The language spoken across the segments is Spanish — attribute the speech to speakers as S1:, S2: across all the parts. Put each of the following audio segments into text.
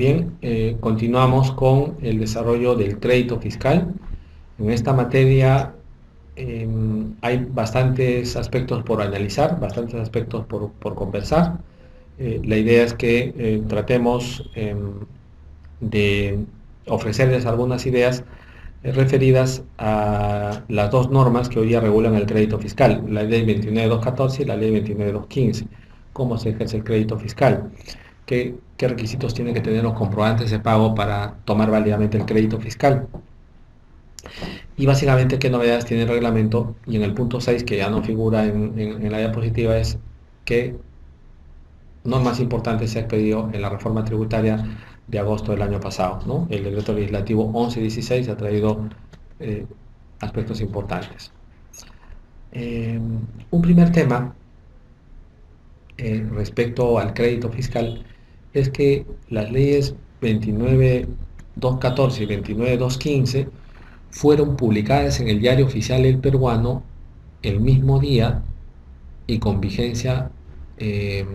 S1: Bien, continuamos con el desarrollo del crédito fiscal. En esta materia hay bastantes aspectos por analizar, bastantes aspectos por conversar. La idea es que tratemos de ofrecerles algunas ideas referidas a las dos normas que hoy día regulan el crédito fiscal, la ley 29214 y la ley 29215. ¿Cómo se ejerce el crédito fiscal? ¿Qué requisitos tienen que tener los comprobantes de pago para tomar válidamente el crédito fiscal? Y básicamente qué novedades tiene el reglamento, y en el punto 6, que ya no figura en la diapositiva, es qué normas importantes se ha expedido en la reforma tributaria de agosto del año pasado, ¿no? El decreto legislativo 1116 ha traído eh, aspectos importantes. Un primer tema respecto al crédito fiscal es que las leyes 29.214 y 29.215 fueron publicadas en el Diario Oficial El Peruano el mismo día y eh,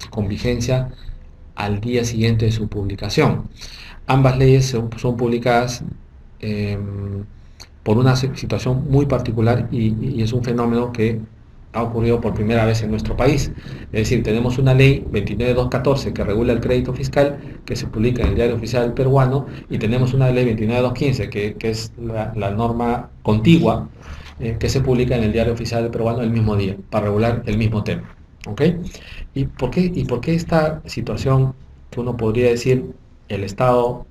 S1: con vigencia al día siguiente de su publicación. Ambas leyes son publicadas eh, por una situación muy particular y es un fenómeno que ha ocurrido por primera vez en nuestro país. Es decir, tenemos una ley 29.214 que regula el crédito fiscal, que se publica en el Diario Oficial Peruano, y tenemos una ley 29.215 que es la norma contigua, que se publica en el Diario Oficial Peruano el mismo día, para regular el mismo tema. ¿Ok? ¿Y por qué esta situación que uno podría decir el Estado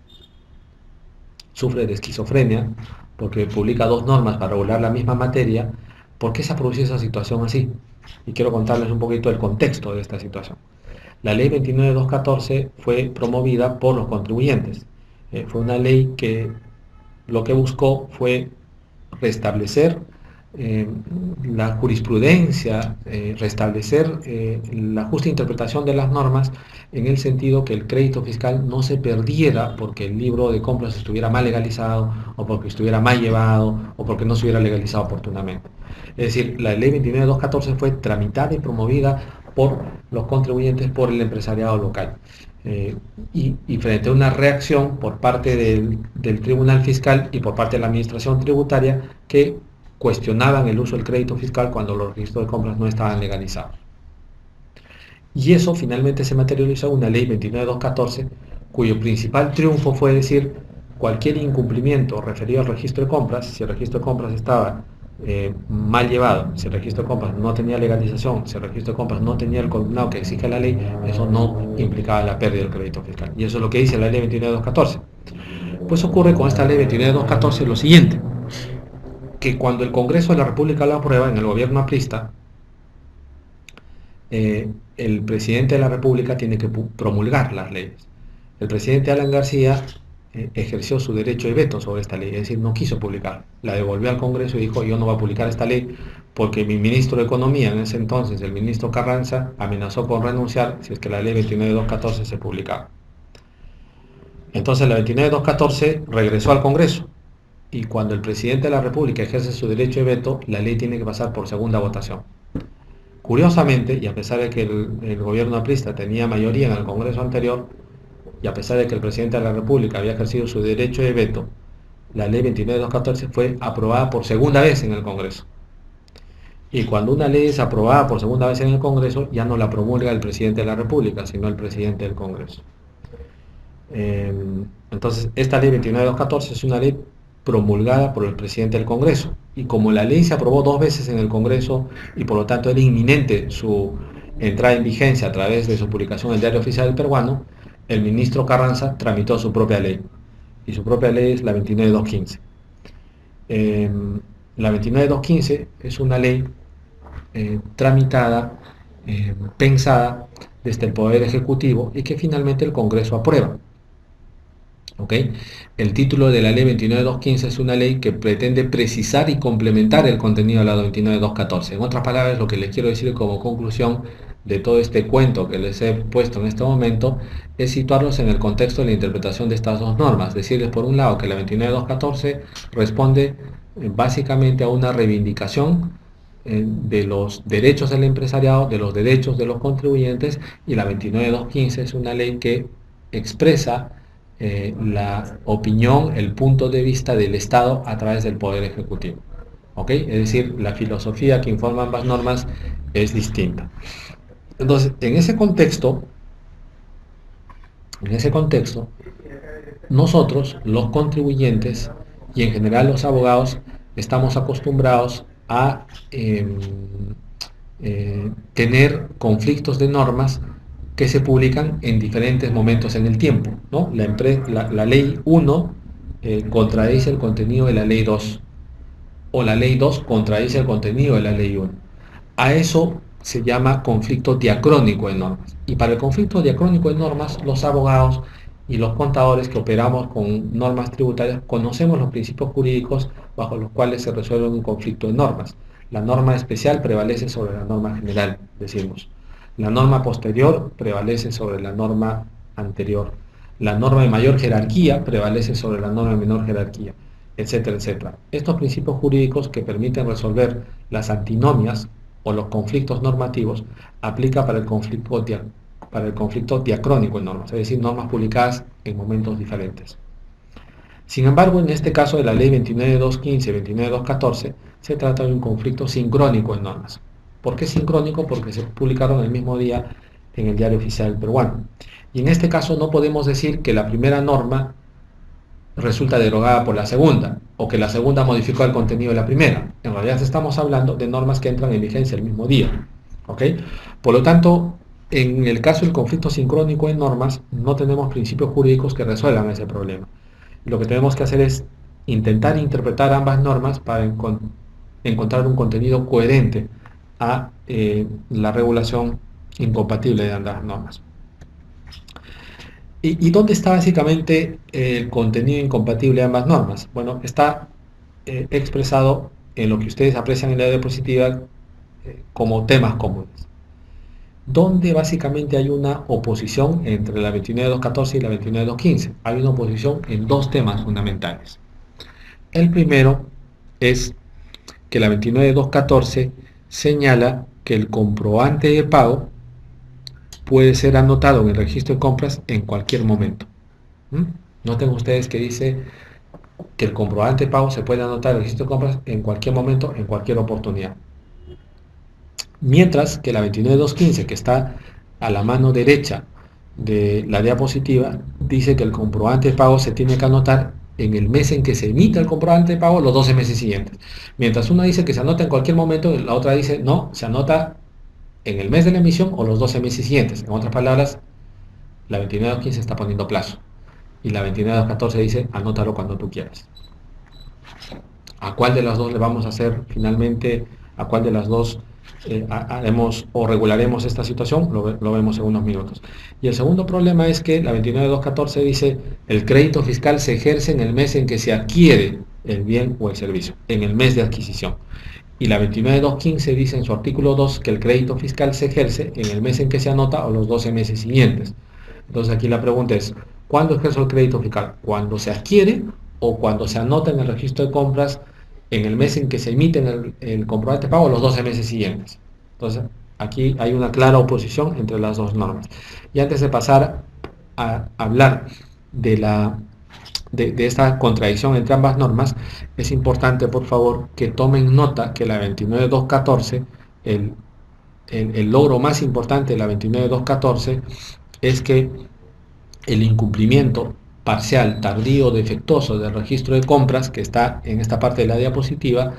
S1: sufre de esquizofrenia, porque publica dos normas para regular la misma materia? ¿Por qué se ha producido esa situación así? Y quiero contarles un poquito el contexto de esta situación. La ley 29.214 fue promovida por los contribuyentes. Fue una ley que lo que buscó fue restablecer eh, la jurisprudencia, restablecer la justa interpretación de las normas, en el sentido que el crédito fiscal no se perdiera porque el libro de compras estuviera mal legalizado, o porque estuviera mal llevado, o porque no se hubiera legalizado oportunamente. Es decir, la ley 29.214 fue tramitada y promovida por los contribuyentes, por el empresariado local. Y frente a una reacción por parte del Tribunal Fiscal y por parte de la Administración Tributaria, que cuestionaban el uso del crédito fiscal cuando los registros de compras no estaban legalizados. Y eso finalmente se materializó en una ley 29.214, cuyo principal triunfo fue decir: cualquier incumplimiento referido al registro de compras, si el registro de compras estaba mal llevado, si el registro de compras no tenía legalización, si el registro de compras no tenía el coordinado que exige la ley, eso no implicaba la pérdida del crédito fiscal. Y eso es lo que dice la ley 29.214. Pues ocurre con esta ley 29.214 lo siguiente: que cuando el Congreso de la República lo aprueba, en el gobierno aprista, el presidente de la República tiene que promulgar las leyes. El presidente Alan García ejerció su derecho de veto sobre esta ley, es decir, no quiso publicar. La devolvió al Congreso y dijo: yo no voy a publicar esta ley porque mi ministro de Economía en ese entonces, el ministro Carranza, amenazó con renunciar si es que la ley 29.214 se publicaba. Entonces la 29.214 regresó al Congreso, y cuando el presidente de la República ejerce su derecho de veto, la ley tiene que pasar por segunda votación. Curiosamente, y a pesar de que el gobierno aprista tenía mayoría en el Congreso anterior, y a pesar de que el presidente de la República había ejercido su derecho de veto, la ley 29.214 fue aprobada por segunda vez en el Congreso. Y cuando una ley es aprobada por segunda vez en el Congreso, ya no la promulga el presidente de la República, sino el presidente del Congreso. Entonces, esta ley 29.214 es una ley promulgada por el presidente del Congreso, y como la ley se aprobó dos veces en el Congreso y por lo tanto era inminente su entrada en vigencia a través de su publicación en el Diario Oficial del Peruano, el ministro Carranza tramitó su propia ley, y su propia ley es la 29.215. La 29.215 es una ley tramitada, pensada desde el Poder Ejecutivo, y que finalmente el Congreso aprueba. ¿Okay? El título de la ley 29.215 es una ley que pretende precisar y complementar el contenido de la 29.214. En otras palabras, lo que les quiero decir como conclusión de todo este cuento que les he puesto en este momento es situarlos en el contexto de la interpretación de estas dos normas. Decirles, por un lado, que la 29.214 responde básicamente a una reivindicación de los derechos del empresariado, de los derechos de los contribuyentes, y la 29.215 es una ley que expresa la opinión, el punto de vista del Estado a través del Poder Ejecutivo. ¿Ok? Es decir, la filosofía que informa ambas normas es distinta. Entonces, en ese contexto, nosotros, los contribuyentes y en general los abogados, estamos acostumbrados a tener conflictos de normas que se publican en diferentes momentos en el tiempo, ¿no? La ley 1 contradice el contenido de la ley 2, o la ley 2 contradice el contenido de la ley 1. A eso se llama conflicto diacrónico de normas. Y para el conflicto diacrónico de normas, los abogados y los contadores que operamos con normas tributarias conocemos los principios jurídicos bajo los cuales se resuelve un conflicto de normas. La norma especial prevalece sobre la norma general, decimos. La norma posterior prevalece sobre la norma anterior. La norma de mayor jerarquía prevalece sobre la norma de menor jerarquía, etcétera, etcétera. Estos principios jurídicos que permiten resolver las antinomias o los conflictos normativos aplica para el conflicto diacrónico en normas, es decir, normas publicadas en momentos diferentes. Sin embargo, en este caso de la ley 29.215 y 29.214, se trata de un conflicto sincrónico en normas. ¿Por qué sincrónico? Porque se publicaron el mismo día en el Diario Oficial Peruano. Y en este caso no podemos decir que la primera norma resulta derogada por la segunda, o que la segunda modificó el contenido de la primera. En realidad estamos hablando de normas que entran en vigencia el mismo día. ¿Ok? Por lo tanto, en el caso del conflicto sincrónico en normas, no tenemos principios jurídicos que resuelvan ese problema. Lo que tenemos que hacer es intentar interpretar ambas normas para encontrar un contenido coherente a la regulación incompatible de ambas normas. ¿Y dónde está básicamente el contenido incompatible de ambas normas? Bueno, está expresado en lo que ustedes aprecian en la diapositiva como temas comunes, donde básicamente hay una oposición entre la 29.214 y la 29.215. Hay una oposición en dos temas fundamentales. El primero es que la 29.214 señala que el comprobante de pago puede ser anotado en el registro de compras en cualquier momento. Noten ustedes que dice que el comprobante de pago se puede anotar en el registro de compras en cualquier momento, en cualquier oportunidad. Mientras que la 29.215, que está a la mano derecha de la diapositiva, dice que el comprobante de pago se tiene que anotar en el mes en que se emite el comprobante de pago, los 12 meses siguientes. Mientras una dice que se anota en cualquier momento, la otra dice no, se anota en el mes de la emisión o los 12 meses siguientes. En otras palabras, la 29.215 está poniendo plazo y la 29.214 dice anótalo cuando tú quieras. ¿A cuál de las dos le vamos a hacer finalmente? ¿A cuál de las dos haremos o regularemos esta situación? Lo vemos en unos minutos. Y el segundo problema es que la 29.214 dice el crédito fiscal se ejerce en el mes en que se adquiere el bien o el servicio, en el mes de adquisición. Y la 29.215 dice en su artículo 2 que el crédito fiscal se ejerce en el mes en que se anota o los 12 meses siguientes. Entonces aquí la pregunta es, ¿cuándo ejerzo el crédito fiscal? ¿Cuando se adquiere o cuando se anota en el registro de compras en el mes en que se emite el comprobante de pago o los 12 meses siguientes? Entonces aquí hay una clara oposición entre las dos normas. Y antes de pasar a hablar de esta contradicción entre ambas normas, es importante, por favor, que tomen nota que la 29.214, el logro más importante de la 29.214 es que el incumplimiento parcial, tardío, defectuoso del registro de compras, que está en esta parte de la diapositiva,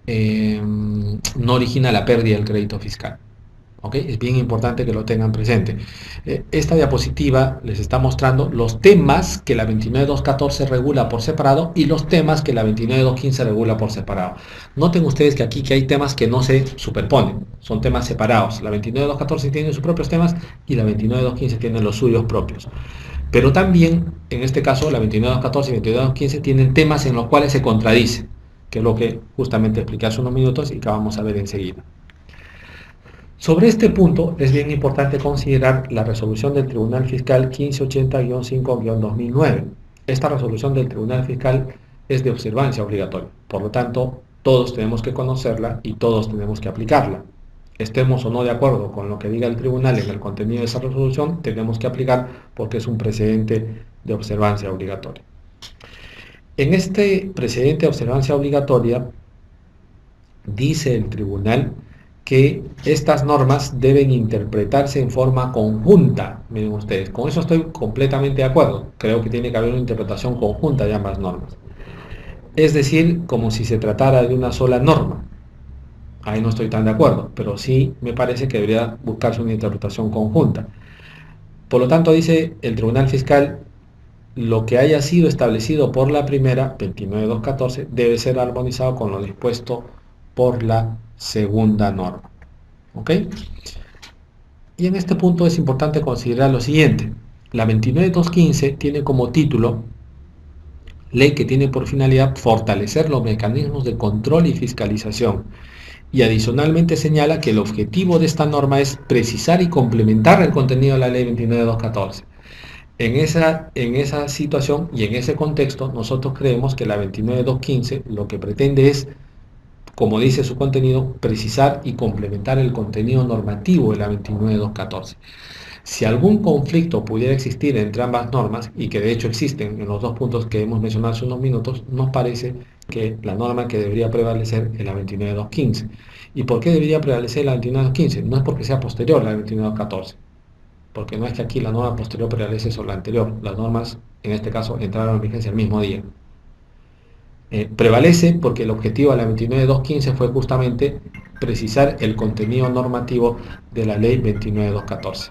S1: no origina la pérdida del crédito fiscal. ¿Okay? Es bien importante que lo tengan presente. Esta diapositiva les está mostrando los temas que la 29.214 regula por separado y los temas que la 29.215 regula por separado. Noten ustedes que aquí que hay temas que no se superponen, son temas separados. La 29.214 tiene sus propios temas y la 29.215 tiene los suyos propios. Pero también, en este caso, la 29.214 y 29.215 tienen temas en los cuales se contradicen, que es lo que justamente expliqué hace unos minutos y que vamos a ver enseguida. Sobre este punto es bien importante considerar la resolución del Tribunal Fiscal 1580-5-2009. Esta resolución del Tribunal Fiscal es de observancia obligatoria, por lo tanto todos tenemos que conocerla y todos tenemos que aplicarla. estemos o no de acuerdo con lo que diga el tribunal en el contenido de esa resolución, tenemos que aplicar porque es un precedente de observancia obligatoria. En este precedente de observancia obligatoria, dice el tribunal que estas normas deben interpretarse en forma conjunta. Miren ustedes, con eso estoy completamente de acuerdo. Creo que tiene que haber una interpretación conjunta de ambas normas. Es decir, como si se tratara de una sola norma. Ahí no estoy tan de acuerdo, pero sí me parece que debería buscarse una interpretación conjunta. Por lo tanto, dice el Tribunal Fiscal, lo que haya sido establecido por la primera, 29.214, debe ser armonizado con lo dispuesto por la segunda norma. ¿Ok? Y en este punto es importante considerar lo siguiente. La 29.215 tiene como título ley que tiene por finalidad fortalecer los mecanismos de control y fiscalización. Y adicionalmente señala que el objetivo de esta norma es precisar y complementar el contenido de la ley 29.214. En esa situación y en ese contexto, nosotros creemos que la 29.215 lo que pretende es, como dice su contenido, precisar y complementar el contenido normativo de la 29.214. Si algún conflicto pudiera existir entre ambas normas, y que de hecho existen en los dos puntos que hemos mencionado hace unos minutos, nos parece que la norma que debería prevalecer es la 29.215. ¿Y por qué debería prevalecer la 29.215? No es porque sea posterior a la 29.214, porque no es que aquí la norma posterior prevalece sobre la anterior. Las normas, en este caso, entraron en vigencia el mismo día. Prevalece porque el objetivo de la 29.215 fue justamente precisar el contenido normativo de la ley 29.214.